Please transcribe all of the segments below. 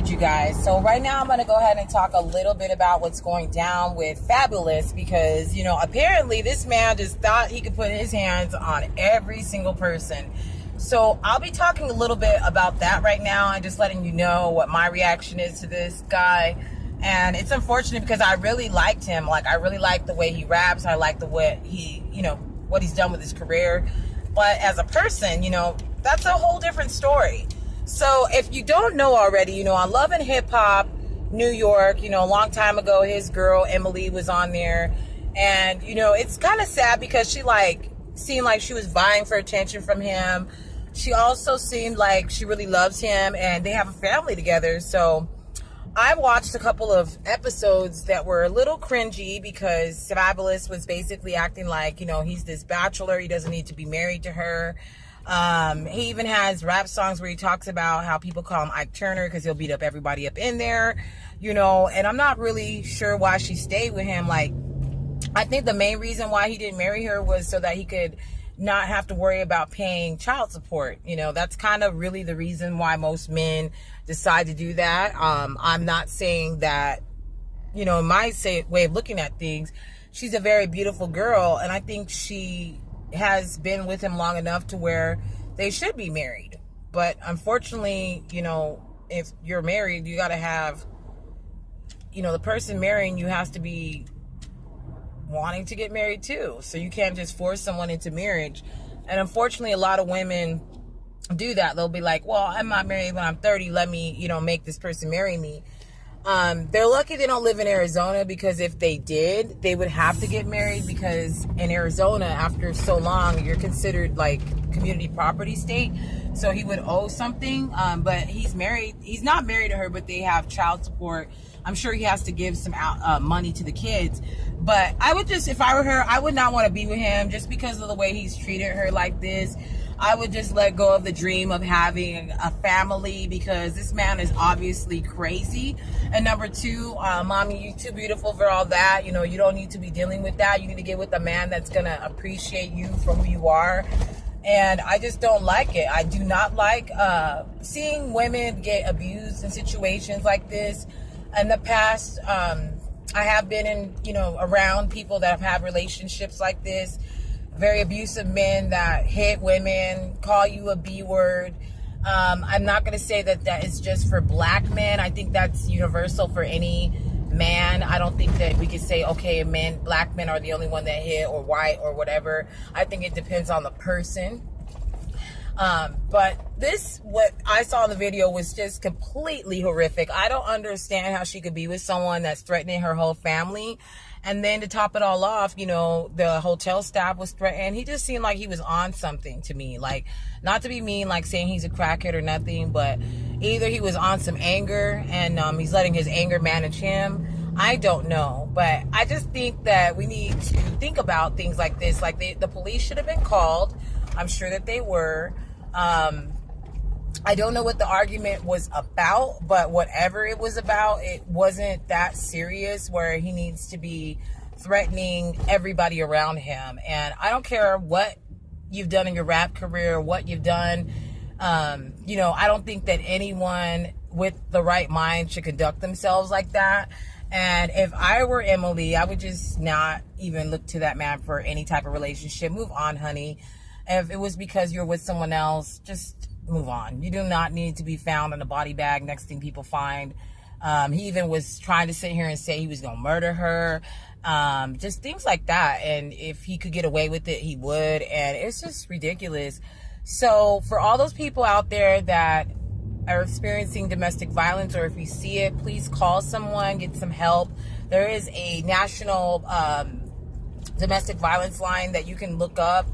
good, you guys? So right now I'm going to go ahead and talk a little bit about what's going down with Fabulous because, you know, apparently this man just thought he could put his hands on every single person. So I'll be talking a little bit about that right now and just letting you know what my reaction is to this guy. And it's unfortunate because I really liked him. Like, I really like the way he raps. I like the way he, you know, what he's done with his career. But as a person, you know, that's a whole different story. So if you don't know already, you know, on Love and Hip Hop New York, you know, a long time ago, his girl Emily was on there. And, you know, it's kind of sad because she seemed like she was vying for attention from him. She also seemed like she really loves him and they have a family together. So I watched a couple of episodes that were a little cringy because Fabulous was basically acting like, you know, he's this bachelor. He doesn't need to be married to her. He even has rap songs where he talks about how people call him Ike Turner because he'll beat up everybody up in there, you know, and I'm not really sure why she stayed with him. Like, I think the main reason why he didn't marry her was so that he could not have to worry about paying child support. You know, that's kind of really the reason why most men decide to do that. I'm not saying that, you know, in my way of looking at things, she's a very beautiful girl, and I think she has been with him long enough to where they should be married. But unfortunately, you know, if you're married, you got to have, you know, the person marrying you has to be wanting to get married too. So you can't just force someone into marriage. And unfortunately, a lot of women do that. They'll be like, well, I'm not married when I'm 30. Let me, you know, make this person marry me. They're lucky they don't live in Arizona, because if they did, they would have to get married, because in Arizona, after so long, you're considered like community property state. So he would owe something, but he's married. He's not married to her, but they have child support. I'm sure he has to give some money to the kids. But I would just, if I were her, I would not want to be with him just because of the way he's treated her like this. I would just let go of the dream of having a family, because this man is obviously crazy. And number two, mommy, you're too beautiful for all that. You know, you don't need to be dealing with that. You need to get with a man that's going to appreciate you for who you are. And I just don't like it. I do not like seeing women get abused in situations like this. In the past, I have been in, you know, around people that have had relationships like this. Very abusive men that hit women, call you a B word. I'm not going to say that that is just for black men. I think that's universal for any man. I don't think that we could say, okay, black men are the only one that hit, or white, or whatever. I think it depends on the person. But what I saw in the video was just completely horrific. I don't understand how she could be with someone that's threatening her whole family. And then to top it all off, you know, the hotel staff was threatened. He just seemed like he was on something to me. Like, not to be mean, like saying he's a crackhead or nothing, but either he was on some anger and he's letting his anger manage him. I don't know. But I just think that we need to think about things like this. Like, the police should have been called. I'm sure that they were. I don't know what the argument was about, but whatever it was about, it wasn't that serious where he needs to be threatening everybody around him. And I don't care what you've done in your rap career, what you've done. You know, I don't think that anyone with the right mind should conduct themselves like that. And if I were Emily, I would just not even look to that man for any type of relationship. Move on, honey. If it was because you're with someone else, just move on. You do not need to be found in a body bag, next thing people find. He even was trying to sit here and say he was going to murder her. Just things like that. And if he could get away with it, he would. And it's just ridiculous. So for all those people out there that are experiencing domestic violence, or if you see it, please call someone, get some help. There is a national domestic violence line that you can look up.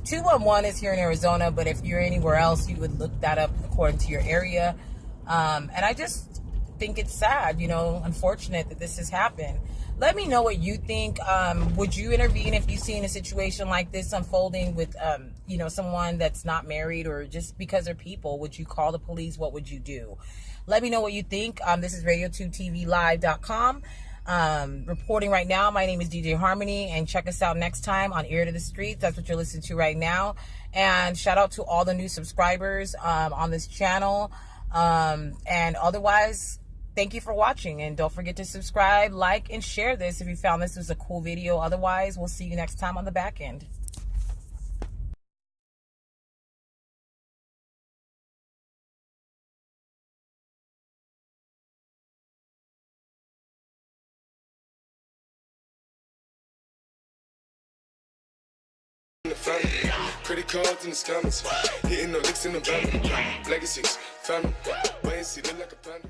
211 is here in Arizona, but if you're anywhere else, you would look that up according to your area. And I just think it's sad, you know, unfortunate that this has happened. Let me know what you think. Would you intervene if you've seen a situation like this unfolding with, you know, someone that's not married, or just because they're people? Would you call the police? What would you do? Let me know what you think. This is radio2tvlive.com. Reporting right now. My name is DJ Harmony, and check us out next time on Ear to the Streets. That's what you're listening to right now. And shout out to all the new subscribers on this channel. And otherwise, thank you for watching, and don't forget to subscribe, like, and share this if you found this was a cool video. Otherwise, we'll see you next time on the back end. Credit cards in the scammers, hitting the licks in the van. Legacies, family, wait and see, look like a panda.